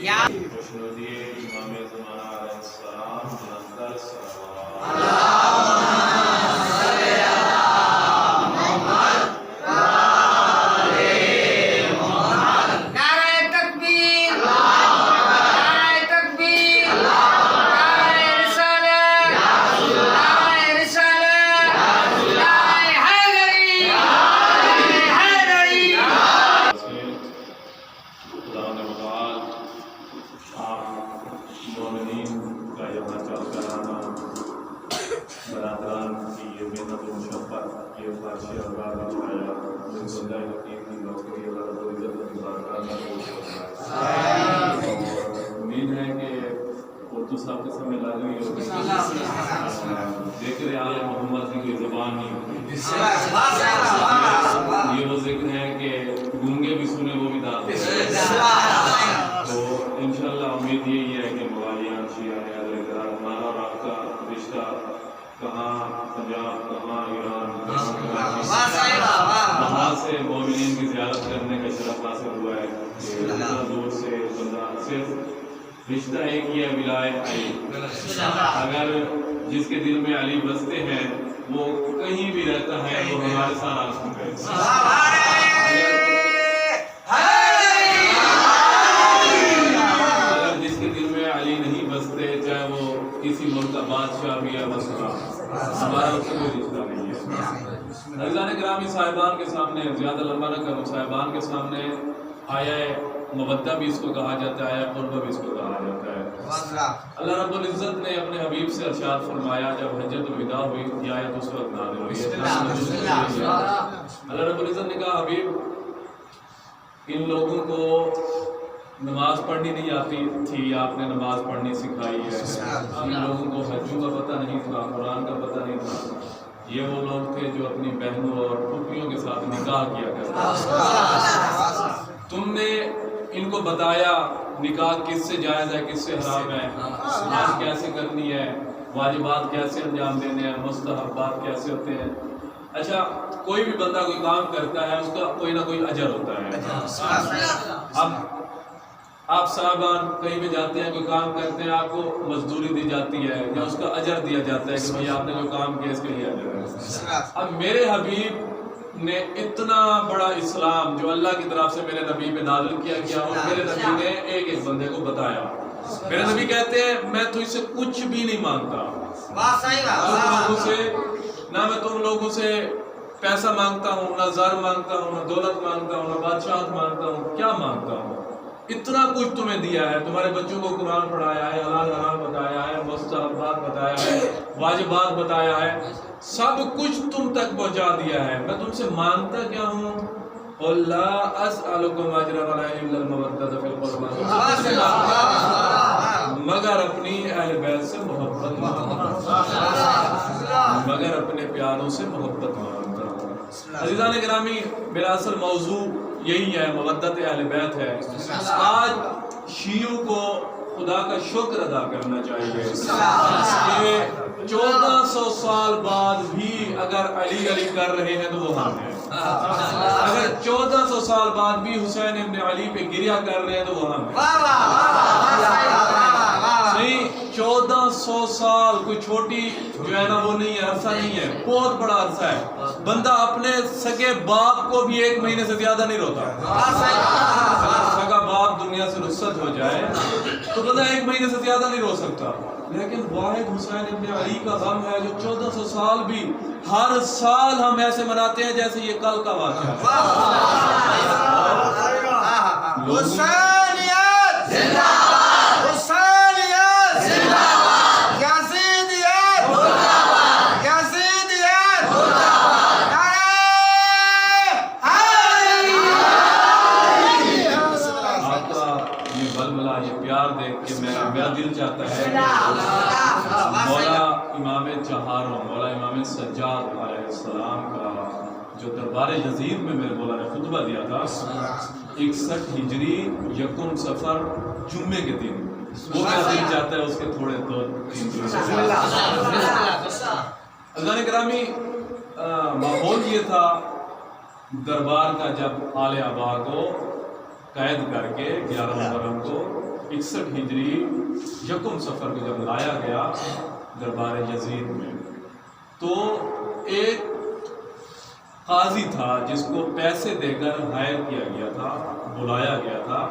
خوشنودی امام زمانہ علیہ السلام جلندر صلوات برادران کی یہ محنت و مشقت یہ خواہش اللہ نے اٹھایا جن کو اللہ حکیم کی نوکری اللہ رب العزت کی بارگاہ میں امید ہے کہ اردو صاحب کے سمجھ لگ رہی ہوگی ذکر آل محمد کی کوئی زبان نہیں ہوتی یہ وہ ذکر ہے کہ گونگے بھی سنے وہ بھی داد تو انشاءاللہ امید یہی ہے کہ موالیان شیعہ ہمارا اور آپ کا رشتہ کہاں پنجاب کہاں ایران وہاں سے مومنین کی زیارت کرنے کا شرف حاصل ہوا ہے کہ اتنا دور سے بندہ صرف رشتہ ایک ہی ہے ولایت علی اگر جس کے دل میں علی بستے ہیں وہ کہیں بھی رہتا ہے وہ ہمارے ساتھ آسم اگر جس کے دل میں علی نہیں بستے چاہے وہ کسی ملک کا بادشاہ بھی ہے مسئلہ ہمارا اس سے کوئی رشتہ نہیں ہے عزیزان گرامی صاحبان کے سامنے زیادہ لمبا نہ کروں صاحبان کے سامنے آیا مودہ بھی اس کو کہا جاتا ہے قربہ بھی اس کو کہا جاتا ہے اللہ رب العزت نے اپنے حبیب سے ارشاد فرمایا جب حجت الوداع ہوئی یہ آیت اس وقت نازل ہوئی اللہ رب العزت نے کہا حبیب ان لوگوں کو نماز پڑھنی نہیں آتی تھی آپ نے نماز پڑھنی سکھائی ہے ان لوگوں کو حجوں کا پتہ نہیں تھا قرآن کا پتہ نہیں تھا یہ وہ لوگ تھے جو اپنی بہنوں اور پھوپھیوں کے ساتھ نکاح کیا کرتے تم نے ان کو بتایا نکاح کس سے جائز ہے کس سے حرام ہے نماز کیسے کرنی ہے واجبات کیسے انجام دینے ہیں مستحبات کیسے ہوتے ہیں اچھا کوئی بھی بندہ کوئی کام کرتا ہے اس کا کوئی نہ کوئی اجر ہوتا ہے اب آپ صاحبان کہیں بھی جاتے ہیں کوئی کام کرتے ہیں آپ کو مزدوری دی جاتی ہے یا اس کا اجر دیا جاتا ہے کہ بھئی آپ نے جو کام کیا اس کے لیے اجر ہے اب میرے حبیب نے اتنا بڑا اسلام جو اللہ کی طرف سے میرے نبی پہ نازل کیا گیا اور میرے نبی نے ایک ایک بندے کو بتایا میرے نبی کہتے ہیں میں تجھ سے کچھ بھی نہیں مانگتا نہ میں تم لوگوں سے پیسہ مانگتا ہوں نہ زر مانگتا ہوں نہ دولت مانگتا ہوں نہ بادشاہت مانگتا ہوں کیا مانگتا ہوں اتنا کچھ تمہیں دیا ہے تمہارے بچوں کو قرآن پڑھایا ہے حلال حرام بتایا ہے مستحبات بتایا ہے واجبات بتایا ہے سب کچھ تم تک پہنچا دیا ہے میں تم سے مانگتا کیا ہوں قل لا اسألکم اجرا الا المودۃ فی القربى مگر اپنی اہل بیت سے محبت مگر اپنے پیاروں سے محبت مانگتا ہوں عزیزان گرامی میرا اصل موضوع یہی ہے مودت اہل بیت ہے آج شیعوں کو خدا کا شکر ادا کرنا چاہیے کہ 1400 سال بعد بھی اگر علی علی کر رہے ہیں تو وہ ہم ہیں اگر 1400 سال بعد بھی حسین ابن علی پہ گریہ کر رہے ہیں تو وہ ہم ہیں نہیں 1400 سال کوئی چھوٹی جو ہے نا وہ نہیں ہے عرصہ نہیں ہے بہت بڑا عرصہ ہے بندہ اپنے سگے باپ کو بھی 1 مہینے سے زیادہ نہیں روتا سگا باپ دنیا سے رخصت ہو جائے تو بندہ 1 مہینے سے زیادہ نہیں رو سکتا لیکن واحد حسین ابن علی کا غم ہے جو 1400 سال بھی ہر سال ہم ایسے مناتے ہیں جیسے یہ کل کا واقعہ حسینیت زندہ باد حسینیت زندہ باد یزیدیت مردہ باد یزیدیت مردہ باد آپ کا یہ بلبلا یہ پیار دیکھ کے میرا دل چاہتا ہے مولا امام چہاروں مولا امام سجاد علیہ السلام کا جو دربار یزید میں میرے مولا نے خطبہ دیا تھا 61 ہجری یکم سفر جمعے کے دن وہ میرا دل چاہتا ہے اس کے تھوڑے 2-3 عزیزان گرامی ماحول یہ تھا دربار کا جب آل آبا کو قید کر کے 11 محرم کو 61 ہجری یکم سفر کو جب لایا گیا دربار یزید میں، تو ایک قاضی تھا جس کو پیسے دے کر ہائر کیا گیا تھا، بلایا گیا تھا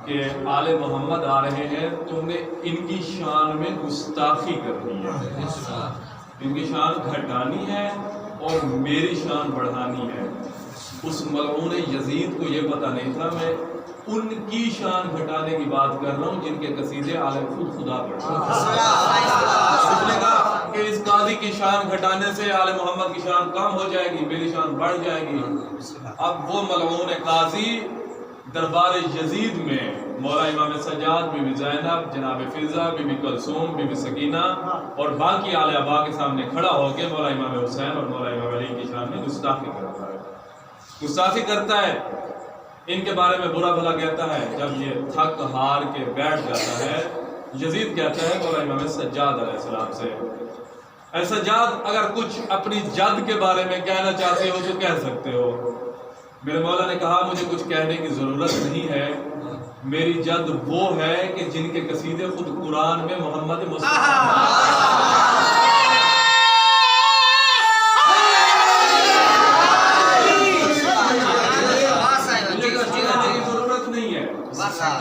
کہ آل محمد آ رہے ہیں، تم نے ان کی شان میں گستاخی کرنی ہے، ان کی شان گھٹانی ہے اور میری شان بڑھانی ہے۔ اس ملعون یزید کو یہ پتہ نہیں تھا میں ان کی شان گھٹانے کی بات کر رہا ہوں جن کے قصیدے عالم خود خدا پڑھتے ہیں۔ اس نے کہا کہ اس قاضی کی شان گھٹانے سے آل محمد کی شان کم ہو جائے گی، میری شان بڑھ جائے گی۔ اب وہ ملعون قاضی دربار یزید میں مولا امام سجاد، بی بی زینب، جناب فضہ، بی بی کلثوم، بی بی سکینہ اور باقی آل ابا کے سامنے کھڑا ہو کے مولا امام حسین اور مولا امام علی کی شان میں گستاخی کرتا ہے، گستاخی کرتا ہے، ان کے بارے میں برا بھلا کہتا ہے۔ جب یہ تھک ہار کے بیٹھ جاتا ہے، یزید کہتا ہے مولا امام سجاد علیہ السلام سے، اے سجاد اگر کچھ اپنی جد کے بارے میں کہنا چاہتے ہو تو کہہ سکتے ہو۔ میرے مولا نے کہا مجھے کچھ کہنے کی ضرورت نہیں ہے، میری جد وہ ہے کہ جن کے قصیدے خود قرآن میں محمد مصطفیٰ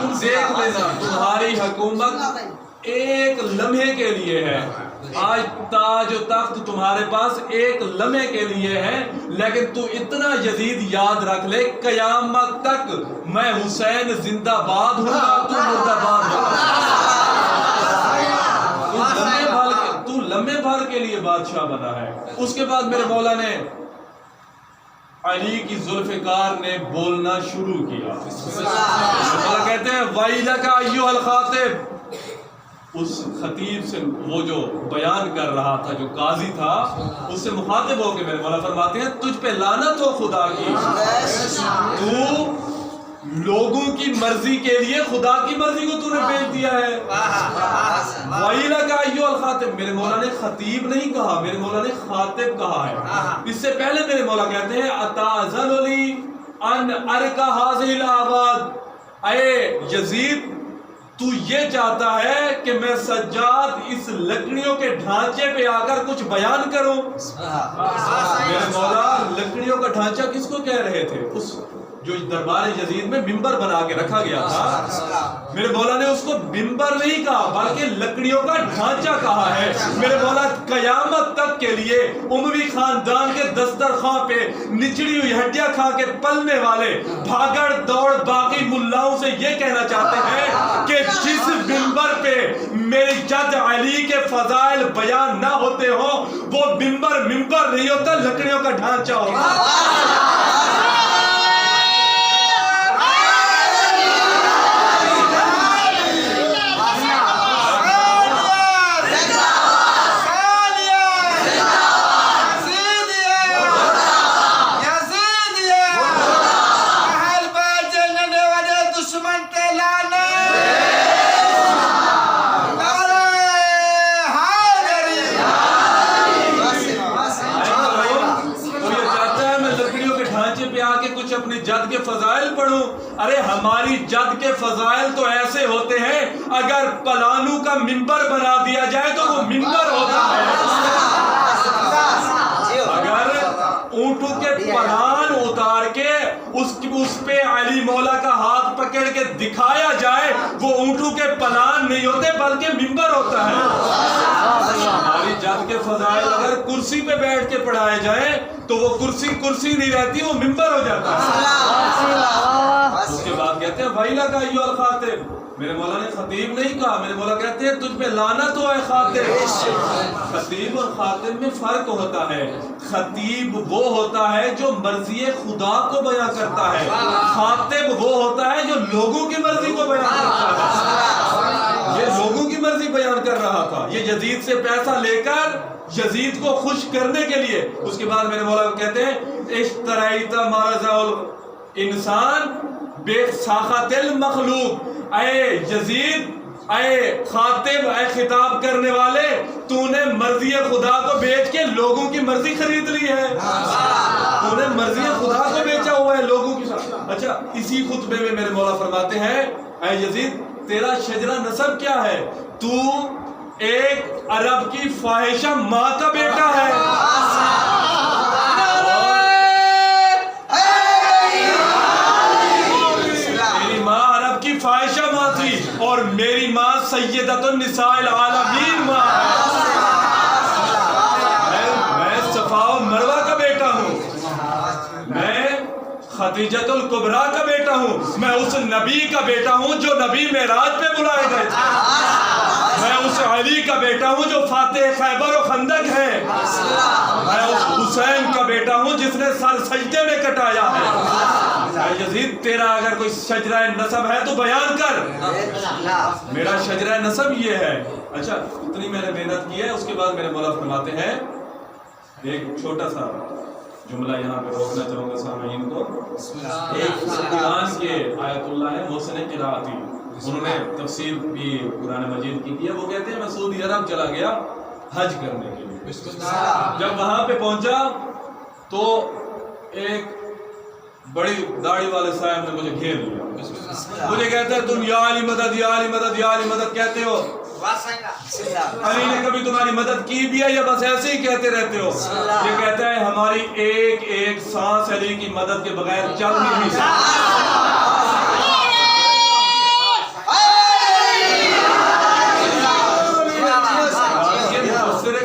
تم دیکھ لینا، تمہاری حکومت ایک لمحے کے لیے ہے، آج تاج و تخت تمہارے پاس ایک لمحے کے لیے ہے، لیکن تو اتنا یزید یاد رکھ لے قیامت تک میں حسین زندہ باد ہوں گا، تو مردہ باد ہوگا۔ تو لمحے بھر کے لیے بادشاہ بنا ہے۔ اس کے بعد میرے مولا نے علی کی ذوالفقار نے بولنا شروع کیا، مولا کہتے ہیں وَيْلَكَ أَيُّهَا الْخَاطِبُ، اس خطیب سے وہ جو بیان کر رہا تھا، جو قاضی تھا، اس سے مخاطب ہو کے میرے مولا فرماتے ہیں تجھ پہ لعنت ہو خدا کی، تو لوگوں کی مرضی کے لیے خدا کی مرضی کو تو نے بیچ دیا ہے۔ وَيْلَكَ أَيُّهَا الْخَاطِبُ، میرے مولا نے خطیب نہیں کہا، میرے مولا نے خاطب کہا ہے۔ اس سے پہلے میرے مولا کہتے ہیں أَتَعْزَنُ لِي أَنْ أَرْكَ هَذِهِ الْأَعْوَادِ، اے یزید تو یہ چاہتا ہے کہ میں سجاد اس لکڑیوں کے ڈھانچے پہ آ کر کچھ بیان کروں؟ میرے مولا لکڑیوں کا ڈھانچہ کس کو کہہ رہے تھے؟ اس جو دربار یزید میں ممبر بنا کے رکھا گیا تھا، میرے مولا نے اس کو ممبر نہیں کہا بلکہ لکڑیوں کا ڈھانچہ کہا ہے۔ میرے مولا قیامت تک کے لیے اموی خاندان کے دسترخوان پہ نچڑی ہوئی ہڈیاں کھا کے پلنے والے بھاگڑ دوڑ باقی ملاؤں سے یہ کہنا چاہتے ہیں کہ جس ممبر پہ میری جد علی کے فضائل بیان نہ ہوتے ہوں وہ ممبر نہیں ہوتا، لکڑیوں کا ڈھانچہ ہوتا۔ اپنی جد کے فضائل پڑھوں، ارے ہماری جد کے فضائل تو ایسے ہوتے ہیں اگر پلانو کا منبر بنا دیا جائے تو وہ منبر ہوتا ہے، اگر اونٹوں کے پلان اتار کے اس پہ علی مولا کا ہاتھ پکڑ کے دکھایا جائے وہ اونٹوں کے پلان نہیں ہوتے بلکہ منبر ہوتا ہے۔ ہماری جد کے فضائل اگر کرسی پہ بیٹھ کے پڑھائے جائیں تو وہ کرسی نہیں رہتی، وہ منبر ہو جاتا ہے۔ اس کے بعد کہتے ہیں وَيْلَكَ أَيُّهَا الْخَاطِبُ، میرے مولا نے خطیب نہیں کہا، میرے مولا کہتے ہیں تجھ پہ لعنت ہو اے خاطب۔ خطیب اور خاطب میں فرق ہوتا ہے، خطیب وہ ہوتا ہے جو مرضی خدا کو بیان کرتا ہے، خاطب وہ ہوتا ہے جو لوگوں کی مرضی کو بیان کرتا ہے۔ یہ لوگوں کی مرضی بیان کر رہا تھا، یہ یزید سے پیسہ لے کر یزید کو خوش کرنے کے لیے۔ اس کے بعد میرے مولا کہتے ہیں اشتریت مرض الانسان بسخط المخلوق، اے یزید، اے خاطب، اے خطاب کرنے والے، تو نے مرضی خدا کو بیچ کے لوگوں کی مرضی خرید لی ہے، تو نے مرضی خدا کو بیچا ہوا ہے لوگوں کی ساتھ۔ اچھا اسی خطبے میں میرے مولا فرماتے ہیں اے یزید تیرا شجرہ نسب کیا ہے؟ تو ایک عرب کی فاحشہ ماں کا بیٹا ہے. میری ماں عرب کی فاحشہ ماں تھی اور میری ماں سیدۃ النساء العالمین ماں ہے. میں صفا و مروہ کا بیٹا ہوں. میں خدیجۃ الکبریٰ کا بیٹا ہوں. میں اس نبی کا بیٹا ہوں جو نبی معراج پہ بلائے گئے تھے. میں اس علی کا بیٹا ہوں جو فاتح خیبر و خندق ہے. میں اس حسین کا بیٹا ہوں جس نے سر سجدے میں کٹایا ہے. اے یزید تیرا اگر کوئی شجرہ نسب ہے تو بیان کر. میرا شجرہ نسب یہ ہے. اچھا اتنی میں نے محنت کی ہے. اس کے بعد میرے مولا فرماتے ہیں ایک چھوٹا سا جملہ یہاں پہ روکنا چاہوں گا سامعین کو. ایک قرآن کے آیت اللہ ہے محسن قراءتی, انہوں نے تفسیر بھی قرآن مجید کی ہے. وہ کہتے ہیں میں سعودی عرب چلا گیا حج کرنے کے لیے. جب وہاں پہ پہنچا تو ایک بڑی داڑھی والے صاحب نے مجھے گھیر لیا. مجھے کہتے ہیں تم یا علی مدد یا علی مدد یا علی مدد کہتے ہو. علی نے کبھی تمہاری مدد کی بھی ہے یا بس ایسے ہی کہتے رہتے ہو؟ یہ کہتا ہے ہماری ایک ایک سانس علی کی مدد کے بغیر چل نہیں سکتی.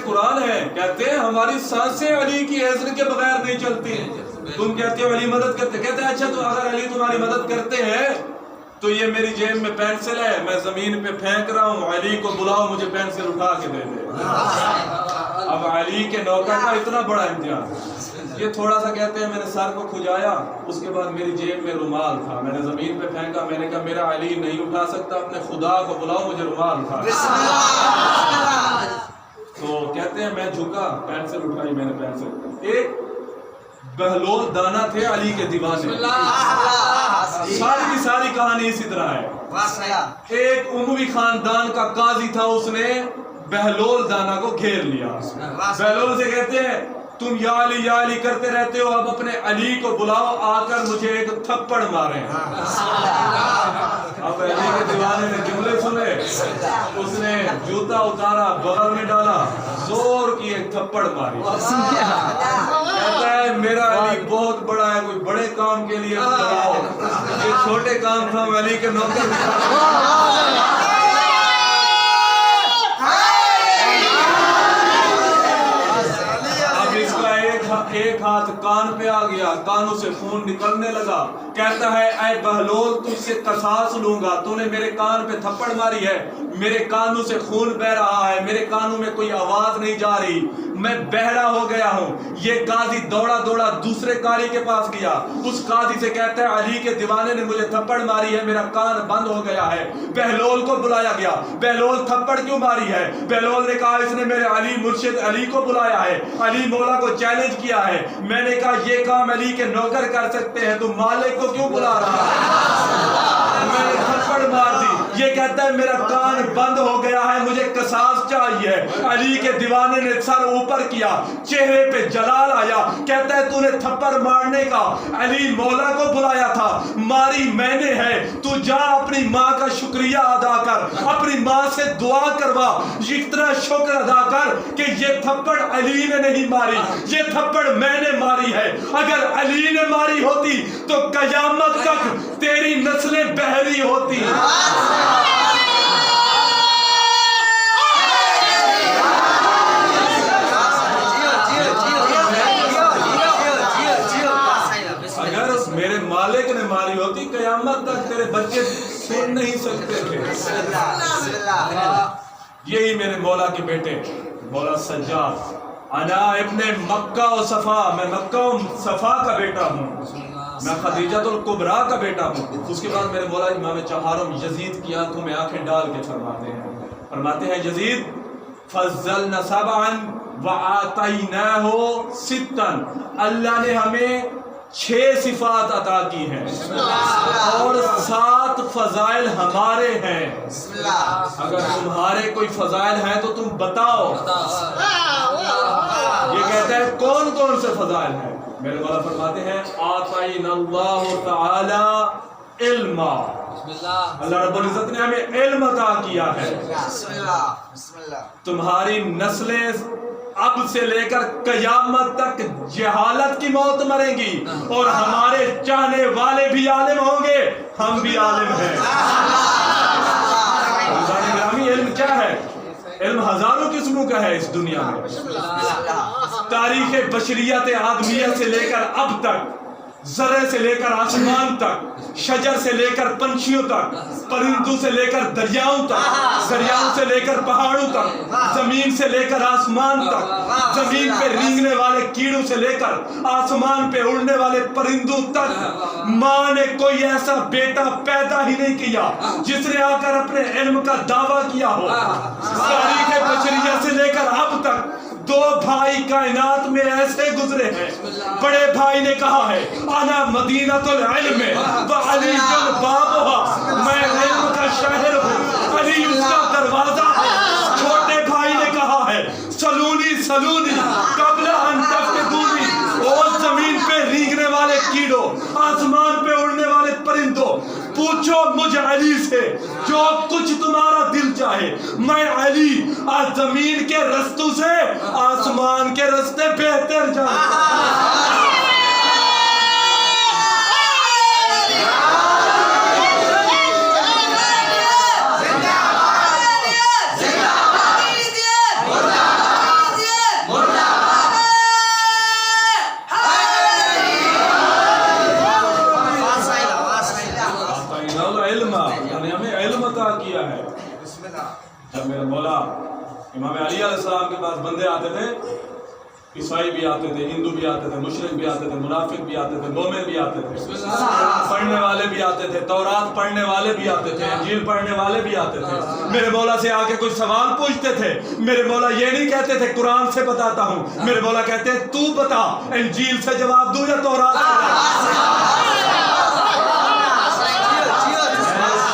قرآن ہے کہتے ہیں ہماری سانسیں علی کی عزت کے بغیر نہیں چلتی ہیں. تم کہتے ہو علی مدد کرتے. کہتے ہیں اچھا تو اگر علی تمہاری مدد کرتے ہیں تو یہ میری جیب میں پینسل ہے, میں زمین پہ پھینک رہا ہوں, علی کو بلاؤ مجھے پینسل اٹھا کے دے دے. اب علی کے نوکر کا اتنا بڑا امتحان. یہ تھوڑا سا کہتے ہیں میں نے سر کو کھجایا, اس کے بعد میری جیب میں رومال تھا, میں نے زمین پہ پھینکا. میں نے کہا میرا علی نہیں اٹھا سکتا, اپنے خدا کو بلاؤ مجھے رومال اٹھا. تو کہتے ہیں میں جھکا, پینسل اٹھائی میں نے پینسل. ایک بہلول دانا تھے علی کے دیوانے. ساری کی ساری کہانی اسی طرح ہے. ایک اموی خاندان کا قاضی تھا, اس نے بہلول دانا کو گھیر لیا. بہلول سے کہتے ہیں تم یا علی کرتے رہتے ہو, اب اپنے علی کو بلاؤ آ کر مجھے ایک تھپڑ مارے. اب علی کے دیوانے نے جملے سنے, اس نے جوتا اتارا, بغل میں ڈالا, زور کی ایک تھپڑ ماری. کہتا ہے میرا علی بہت بڑا ہے, کوئی بڑے کام کے لیے بلاؤ, یہ چھوٹے کام تھا, میں علی کے نوکر. ایک ہاتھ کان پہ آ گیا, کانوں سے خون نکلنے لگا. کہتا ہے اے بہلول تجھ سے قصاص لوں گا, تو نے میرے کان پہ تھپڑ ماری ہے, میرے کانوں سے خون بہ رہا ہے, میرے کانوں میں کوئی آواز نہیں جا رہی, میں بہرا ہو گیا ہوں. یہ قاضی دوڑا دوڑا دوسرے قاضی کے پاس گیا. اس قاضی سے کہتا ہے علی کے دیوانے نے مجھے تھپڑ ماری ہے, میرا کان بند ہو گیا ہے. بہلول کو بلایا گیا. بہلول تھپڑ کیوں ماری ہے؟ بہلول نے کہا اس نے میرے علی مرشد علی کو بلایا ہے, علی مولا کو چیلنج کیا ہے. میں نے کہا یہ کام علی کے نوکر کر سکتے ہیں, تو مالک کو کیوں بلا رہا ہے؟ میں نے تھپڑ مار دی. یہ کہتا ہے میرا کان بند ہو گیا ہے, مجھے قصاص چاہیے. علی کے دیوانے نے سر اوپر کیا, چہرے پہ جلال آیا. کہتا ہے تو نے تھپڑ مارنے کا علی مولا کو بلایا تھا, ماری میں نے ہے, تو جا اپنی ماں کا شکریہ ادا کر, اپنی ماں سے دعا کروا, اتنا شکر ادا کر کہ یہ تھپڑ علی نے نہیں ماری, یہ تھپڑ میں نے ماری ہے. اگر علی نے ماری ہوتی تو قیامت تک تیری نسلیں بہری ہوتی. اگر میرے مالک نے ماری ہوتی قیامت تک تیرے بچے سن نہیں سکتے تھے. یہی میرے مولا کے بیٹے مولا سجاد, انا ابن مکہ و صفا, میں مکہ و صفا کا بیٹا ہوں, میں خدیجۃ الکبریٰ کا بیٹا ہوں. اس کے بعد میرے مولا امام چہارم یزید کی آنکھوں میں آنکھیں ڈال کے فرماتے ہیں یزید فضلنا سبعا وآتیناہ ستا, اللہ نے ہمیں 6 صفات عطا کی ہیں اور 7 فضائل ہمارے ہیں. اگر تمہارے کوئی فضائل ہیں تو تم بتاؤ. یہ کہتا ہے کون کون سے فضائل ہیں؟ میرے مولا فرماتے ہیں آتینا اللہ تعالی علما، اللہ رب العزت نے ہمیں علم عطا کیا ہے. تمہاری نسلیں اب سے لے کر قیامت تک جہالت کی موت مریں گی، اور ہمارے چاہنے والے بھی عالم ہوں گے، ہم بھی عالم ہیں. گرامی علم کیا ہے؟ علم ہزاروں قسموں کا ہے اس دنیا میں. تاریخ بشریت آدمیت سے لے کر اب تک، ذرے سے لے کر آسمان تک، شجر سے لے کر پنچھیوں تک، پرندوں سے لے کر دریاؤں تک، دریاؤں سے لے کر پہاڑوں تک، زمین سے لے کر آسمان تک، زمین پہ رینگنے والے کیڑوں سے لے کر آسمان پہ اڑنے والے پرندوں تک، ماں نے کوئی ایسا بیٹا پیدا ہی نہیں کیا جس نے آ کر اپنے علم کا دعویٰ کیا ہو. تاریخ بشریت سے لے کر اب تک 2 بھائی کائنات میں ایسے گزرے ہیں. بڑے بھائی نے کہا ہے انا مدینۃ العلم وعلی بابها، میں علم کا شہر ہوں، علی اس کا دروازہ ہے. چھوٹے بھائی نے کہا ہے سلونی سلونی قبل ان تفتونی، اور زمین پہ رینگنے والے کیڑوں، آسمان پہ اڑنے والے پرندوں، پوچھو مجھ علی سے جو کچھ تمہارا دل چاہے. میں علی آج زمین کے رستوں سے آسمان کے رستے بہتر جانتا. کیا ہے. جب میرے مولا امام علی علیہ السلام کے پاس بندے آتے تھے، عیسائی بھی آتے تھے، ہندو بھی آتے تھے، مشرک بھی آتے تھے، منافق بھی آتے تھے، مومن بھی آتے تھے، پڑھنے والے بھی آتے تھے، تورات پڑھنے والے بھی آتے تھے، انجیل پڑھنے والے بھی آتے تھے. میرے مولا سے آ کے کوئی سوال پوچھتے تھے. میرے مولا یہ نہیں کہتے تھے قرآن سے بتاتا ہوں، میرے مولا کہتے ہیں تو بتا انجیل سے جواب دوں یا تورات سے.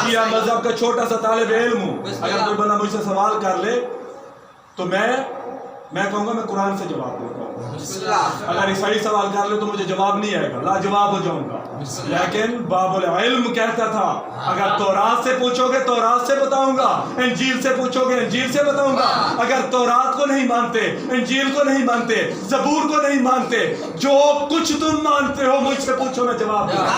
شیعہ مذہب کا چھوٹا سا طالب علم ہوں، اگر کوئی بندہ مجھ سے سوال کر لے تو میں کہوں گا میں قرآن سے جواب دیتا ہوں. اگر عیسائی سوال کر لے تو مجھے جواب نہیں آئے گا، لا جواب ہو جاؤں گا. لیکن باب العلم کہتا تھا اگر تورات سے پوچھو گے تورات سے بتاؤں گا، انجیل سے پوچھو گے انجیل سے بتاؤں گا. اگر تورات کو نہیں مانتے، انجیل کو نہیں مانتے، زبور کو نہیں مانتے، جو کچھ تم مانتے ہو مجھ سے پوچھو میں جواب دوں گا.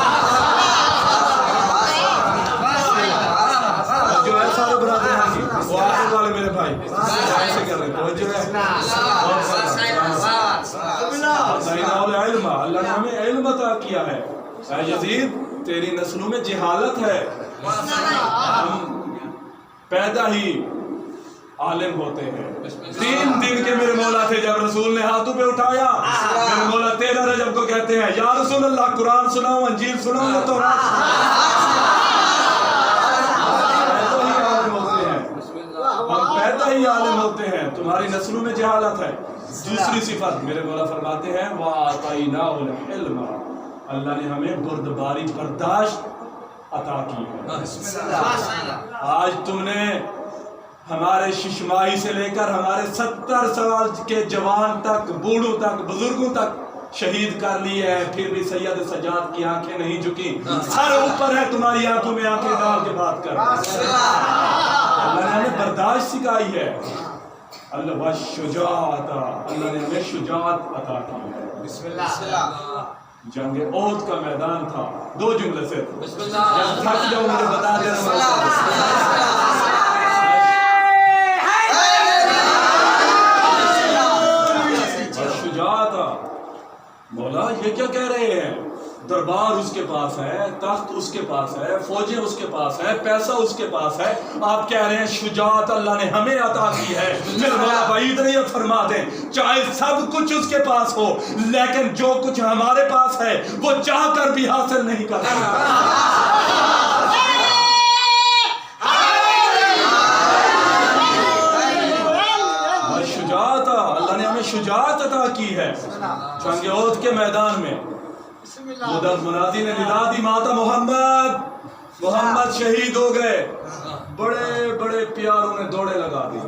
جو ہے سارے برادران کی وہ آخر والے میرے بھائی ایسے کر رہے ہیں توجہ ہے. اللہ نے ہمیں علم عطا کیا ہے. اے یزید تیری نسلوں میں جہالت ہے، ہم پیدا ہی عالم ہوتے ہیں. 3 دن کے میرے مولا تھے جب رسول نے ہاتھوں پہ اٹھایا. میرے مولا 13 رجب کو کہتے ہیں یا رسول اللہ قرآن سناؤں انجیل سناؤں یا تورات. ہم پیدا ہی عالم ہوتے ہیں، تمہاری نسلوں میں جہالت ہے. دوسری صفت میرے مولا فرماتے ہیں وَآتَيْنَاهُ الْعِلْمَ، اللہ نے ہمیں بردباری برداشت عطا کی ہے. آج تم نے ہمارے ششماہی سے لے کر ہمارے 70 سال کے جوان تک، بوڑھوں تک، بزرگوں تک شہید کر لیے ہیں، پھر بھی سید سجاد کی آنکھیں نہیں جھکی. سر اوپر ہے، تمہاری آنکھوں میں آنکھیں ڈال کے بات کر. اللہ نے ہمیں برداشت سکھائی ہے. اللہ والشجاعت، اللہ نے ہمیں شجاعت عطا کی ہے. جنگ احد کا میدان تھا. 2 جملے سے جب تھک جاؤ مجھے بتا دینا. مولا یہ کیا کہہ رہے ہیں؟ دربار اس کے پاس ہے، تخت اس کے پاس ہے، فوجیں اس کے پاس ہے، پیسہ اس کے پاس ہے. آپ کہہ رہے ہیں شجاعت اللہ نے ہمیں عطا کی ہے. میرے مولا بعید نہیں فرما دیں چاہے سب کچھ اس کے پاس ہو، لیکن جو کچھ ہمارے پاس ہے وہ چاہ کر بھی حاصل نہیں کر سکتا. شجاعت اللہ نے ہمیں شجاعت عطا کی ہے. جنگ احد کے میدان میں مدد منادی نے ندا دی ماتا محمد محمد شہید ہو گئے، بڑے بڑے پیاروں نے دوڑے لگا دی،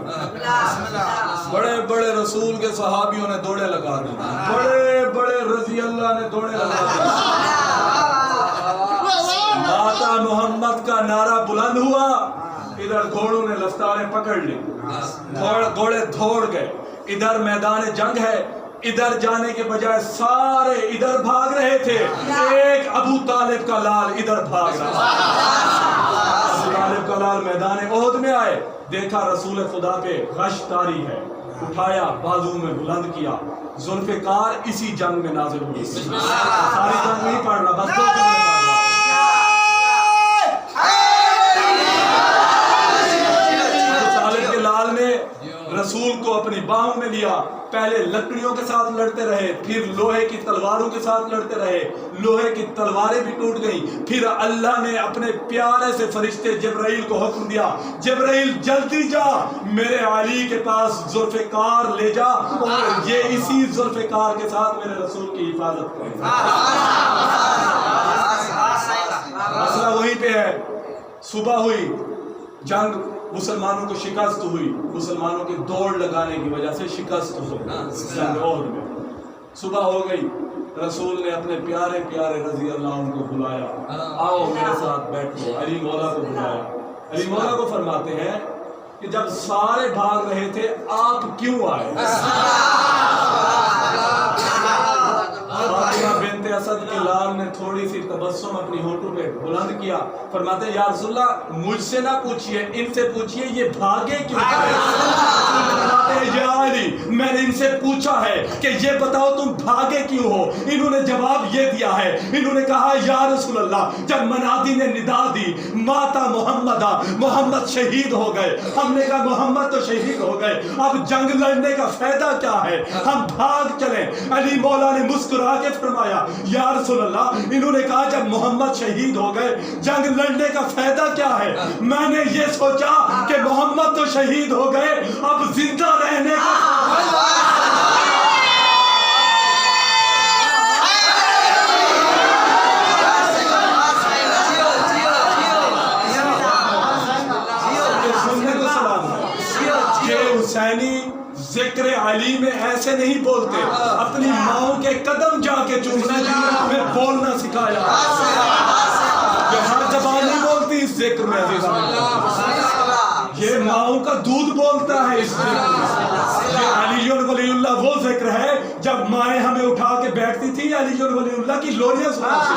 بڑے بڑے رسول کے صحابیوں نے دوڑے لگا دی، بڑے بڑے رضی اللہ نے دوڑے لگا دی۔ ماتا محمد کا نعرہ بلند ہوا، ادھر گھوڑوں نے رفتاریں پکڑ لی، گھوڑے دوڑ گئے، ادھر میدان جنگ ہے، ادھر جانے کے بجائے سارے ادھر بھاگ رہے تھے، ایک ابو طالب کا لال ادھر بھاگ رہا۔ ابو طالب کا لال میدان احد میں آئے، دیکھا رسول خدا پہ غش طاری ہے، اٹھایا بازو میں بلند کیا، ذوالفقار اسی جنگ میں نازل ہوئی۔ ساری جنگ نہیں پڑھ رہا، بس 2 جنگ پڑھ رہا۔ رسول کو اپنی باہوں میں لیا، پہلے لکڑیوں کے ساتھ لڑتے رہے، پھر لوہے کی تلواروں کے ساتھ لڑتے رہے، لوہے کی تلواریں بھی ٹوٹ گئیں، پھر اللہ نے اپنے پیارے سے فرشتے جبرائیل کو حکم دیا، جبرائیل جلدی جا میرے علی کے پاس ذوالفقار لے جا، اور یہ اسی ذوالفقار کے ساتھ میرے رسول کی حفاظت کرے۔ مسئلہ وہیں پہ ہے۔ صبح ہوئی، جنگ مسلمانوں کو شکست ہوئی، مسلمانوں کی دوڑ لگانے کی وجہ سے شکست ہوئی جنگ احد میں۔ صبح ہو گئی، رسول نے اپنے پیارے پیارے رضی اللہ عنہ کو بلایا، آؤ میرے ساتھ بیٹھو۔ علی مولا کو بلایا، علی مولا کو فرماتے ہیں کہ جب سارے بھاگ رہے تھے آپ کیوں آئے؟ فاطمہ بنت اسد کے لال نے تھوڑی سی تبسم اپنی ہونٹوں پہ بلند کیا، فرماتے ہیں یا رسول اللہ مجھ سے نہ پوچھئے، ان سے پوچھئے یہ بھاگے کیوں تھے؟ فرماتے ہیں یا علی میں نے ان سے پوچھا ہے کہ یہ بتاؤ تم بھاگے کیوں ہو؟ انہوں نے جواب یہ دیا ہے، انہوں نے کہا یا رسول اللہ جب منادی نے ندا دی ماتا محمدہ، محمد شہید ہو گئے، ہم نے کہا محمد تو شہید ہو گئے، اب جنگ لڑنے کا فائدہ کیا ہے، ہم بھاگ چلیں۔ علی مولا نے مسکرا کے فرمایا یا رسول اللہ انہوں نے کہا جب محمد شہید ہو گئے جنگ لڑنے کا فائدہ کیا ہے؟ میں نے یہ سوچا کہ محمد تو شہید ہو گئے، اب زندہ رہنے کا حسینی ذکر علی میں ایسے نہیں بولتے، اپنی ماؤں کے قدم جا کے چومنا جنہوں نے تمہیں بولنا سکھایا، یہ ہر زبان نہیں بولتی اس ذکر میں، یہ ماؤں کا دودھ بولتا ہے اس ذکر میں۔ یہ علی ولی اللہ وہ ذکر ہے جب مائیں ہمیں اٹھا کے بیٹھتی تھی علی ولی اللہ کی لوریاں سناتی تھی،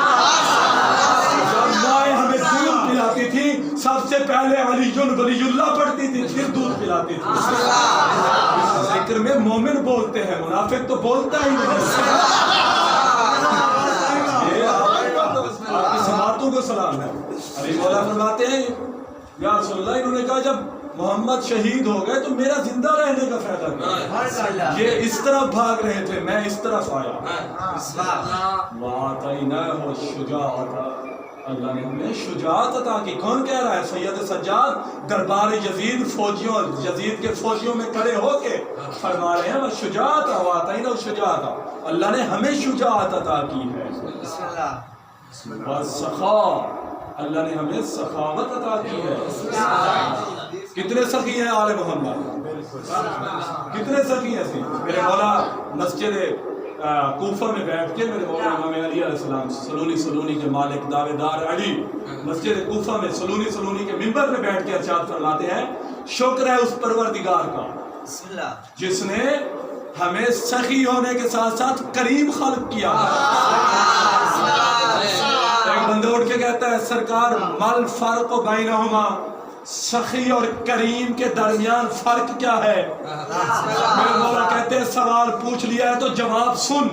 جب مائیں ہمیں دودھ پلاتی تھی سب سے پہلے علی ولی اللہ پڑھتی تھی پھر دودھ پلاتی تھی۔ اس ذکر میں مومن بولتے ہیں، منافق تو بولتا ہی نہیں۔ یہ آپ کی سماعتوں کو سلام ہے۔ علی مولا فرماتے ہیں یا رسول اللہ انہوں نے کہا جب محمد شہید ہو گئے تو میرا زندہ رہنے کا فائدہ کیا؟ یہ اس طرف بھاگ رہے تھے، میں اس طرف آیا۔ وَآتَيْنَاهُ الشُّجَاعَةَ، اللہ نے ہمیں شجاعت عطا کی۔ کون کہہ رہا ہے؟ سید سجاد دربار یزید فوجیوں، یزید کے فوجیوں میں کھڑے ہو کے فرما رہے ہیں شجاعت وَآتَيْنَاهُ الشُّجَاعَةَ، اللہ نے ہمیں شجاعت عطا کی ہے۔ وَالسَّخَاءَ، اللہ نے ہمیں سخاوت عطا کی ہے۔ کتنے سخی ہیں آل محمد، کتنے سخی ہیں سی۔ میرے مولا مسجد کوفہ میں بیٹھ کے میرے مولا امام علی علیہ السلام سلونی کے مالک دعوے دار علی مسجد کوفہ میں سلونی کے منبر میں بیٹھ کے ارشاد فرماتے ہیں شکر ہے اس پروردگار کا جس نے ہمیں سخی ہونے کے ساتھ ساتھ کریم خلق کیا۔ ایک بندہ اٹھ کے کہتا ہے سرکار مل فرق بینہما، سخی اور کریم کے درمیان فرق کیا ہے؟ میرے مولا کہتے ہیں سوال پوچھ لیا ہے تو جواب سن۔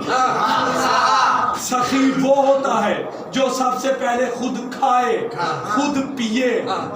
سخی وہ ہوتا ہے جو سب سے پہلے خود کھائے، خود پیے،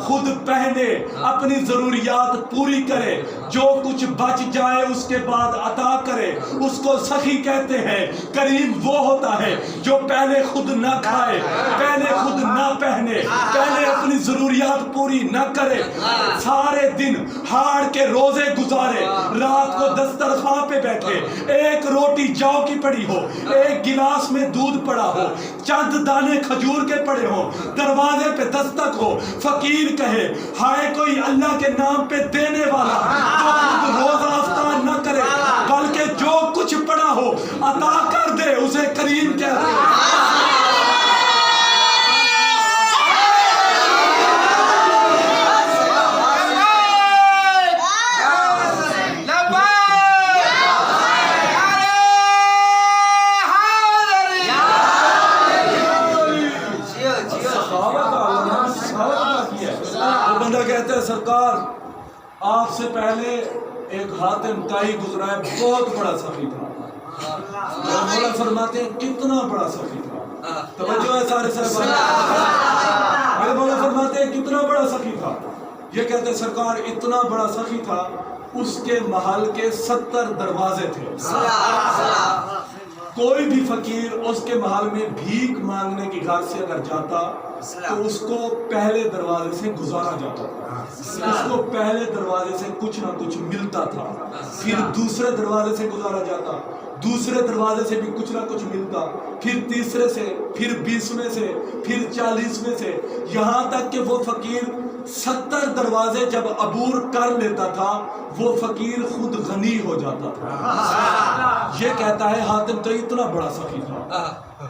خود پہنے، اپنی ضروریات پوری کرے، جو کچھ بچ جائے اس کے بعد عطا کرے، اس کو سخی کہتے ہیں۔ کریم وہ ہوتا ہے جو پہلے خود نہ کھائے، پہلے خود نہ پہنے، پہلے اپنی ضروریات پوری نہ کرے، کرے. سارے دن ہاڑ کے روزے گزارے, رات کو دسترخوان پہ بیٹھے, ایک روٹی جو کی پڑی ہو, ایک گلاس میں دودھ پڑا ہو, چند دانے کھجور کے پڑے ہو, دروازے پہ دستک ہو, فقیر کہے ہائے کوئی اللہ کے نام پہ دینے والا جو خود روزہ افطار نہ کرے بلکہ جو کچھ پڑا ہو عطا کر دے, اسے کریم کہتے ہیں. بندہ کہتا ہے سرکار آپ سے پہلے ایک حاتم طائی گزرا ہے, بہت بڑا سخی تھا. مولا فرماتے ہیں کتنا بڑا سخی تھا. توجہ ہے سارے صاحب. میرے مولا فرماتے ہیں کتنا بڑا سخی تھا. یہ کہتے ہیں سرکار اتنا بڑا سخی تھا اس کے محل کے 70 دروازے تھے. کوئی بھی فقیر اس کے محل میں بھیک مانگنے کی گھر سے اگر جاتا تو اس کو پہلے دروازے سے گزارا جاتا تھا, اس کو پہلے دروازے سے کچھ نہ کچھ ملتا تھا, پھر دوسرے دروازے سے گزارا جاتا, دوسرے دروازے سے بھی کچھ نہ کچھ ملتا, پھر تیسرے سے, پھر 20ویں سے, پھر 40ویں سے, یہاں تک کہ وہ فقیر 70 دروازے جب عبور کر لیتا تھا وہ فقیر خود غنی ہو جاتا تھا. یہ کہتا ہے حاتم طائی اتنا بڑا سخی تھا,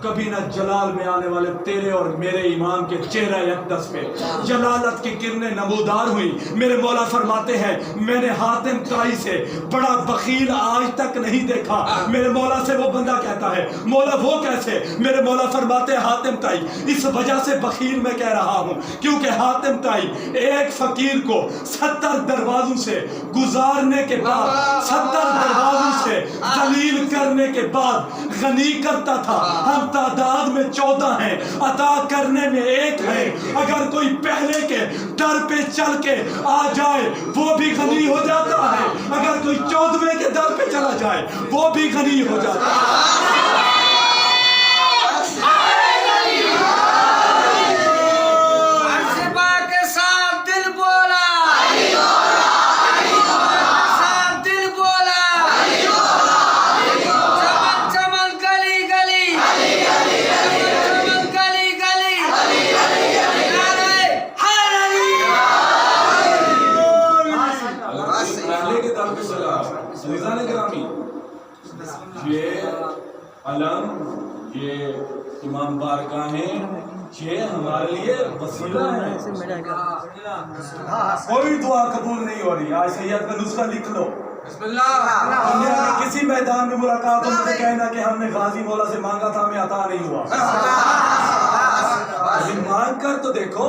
کبھی نہ جلال میں آنے والے تیرے اور میرے امام کے چہرہ اقدس پہ جلالت کی کرنیں نمودار ہوئی. میرے مولا فرماتے ہیں میں نے حاتم طائی سے بڑا بخیل آج تک نہیں دیکھا. میرے مولا سے وہ بندہ کہتا ہے مولا وہ کیسے؟ میرے مولا فرماتے ہیں حاتم طائی اس وجہ سے بخیل میں کہہ رہا ہوں کیونکہ حاتم طائی ایک فقیر کو 70 دروازوں سے گزارنے کے بعد 70 دروازوں سے ذلیل کرنے کے بعد غنی کرتا تھا. ہم تعداد میں 14 ہیں, عطا کرنے میں ایک ہے. اگر کوئی پہلے کے در پہ چل کے آ جائے وہ بھی غنی ہو جاتا ہے, اگر کوئی 14ویں کے در پہ چلا جائے وہ بھی غنی ہو جاتا ہے. یہ علم, یہ امام بارگاہ ہیں, یہ ہمارے لیے وسیلہ ہیں. کوئی دعا قبول نہیں ہو رہی. آج سید کا نسخہ لکھ لو. دنیا کے کسی میدان میں ملاقات ہو مجھے کہنا کہ ہم نے غازی مولا سے مانگا تھا ہمیں عطا نہیں ہوا. مانگ کر تو دیکھو,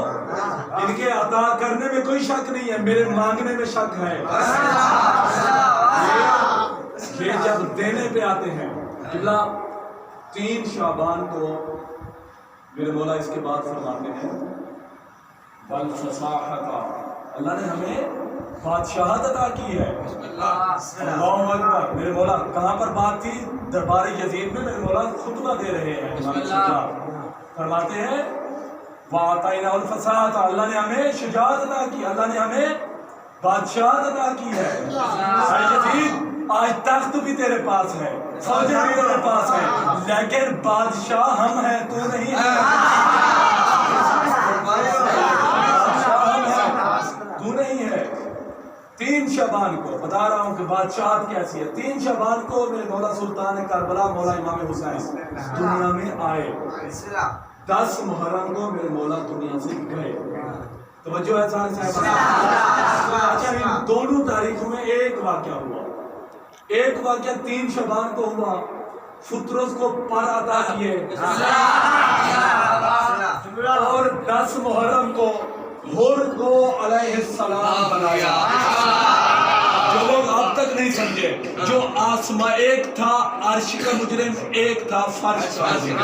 ان کے عطا کرنے میں کوئی شک نہیں ہے, میرے مانگنے میں شک ہے. یہ جب دینے پہ آتے ہیں اللہ 3 شعبان کو میرے مولا اس کے بعد فرماتے ہیں والفصاحت, اللہ نے ہمیں بادشاہت عطا کی ہے. اللہ اکبر. میرے مولا کہاں پر بات تھی؟ دربار یزید میں. میرے مولا خطبہ دے رہے ہیں, فرماتے ہیں وَأَعْطَيْنَاهُ الْفَصَاحَةَ, اللہ نے ہمیں شجاعت عطا کی, اللہ نے ہمیں بادشاہت عطا کی ہے. یزید آج تخت بھی تیرے پاس ہے, فوجیں بھی تیرے پاس ہیں, لیکن بادشاہ ہم ہیں, تو نہیں ہے. تو نہیں ہے. 3 شعبان کو بتا رہا ہوں کہ بادشاہت کیسی ہے. 3 شعبان کو میرے مولا سلطان کربلا مولا امام حسین دنیا میں آئے. 10 محرم کو میرے مولا دنیا سے گئے. توجہ ہے سارے صاحب. اچھا ان دونوں تاریخوں میں ایک واقعہ ہوا. ایک واقعہ 3 شعبان کو ہوا, فطرس کو پر عطا کیے, اور 10 محرم کو حر کو علیہ السلام بنایا. جو لوگ اب تک نہیں سمجھے, جو آسمان ایک تھا عرش کا مجرم, ایک تھا فرش کا مجرم.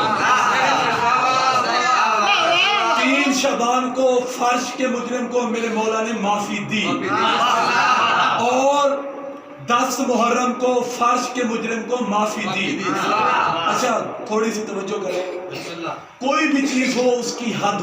3 شعبان کو فرش کے مجرم کو میرے مولا نے معافی دی, اور 10 محرم کو فرش کے مجرم کو معافی دی. اچھا تھوڑی سی توجہ کریں, کوئی بھی چیز ہو اس کی حد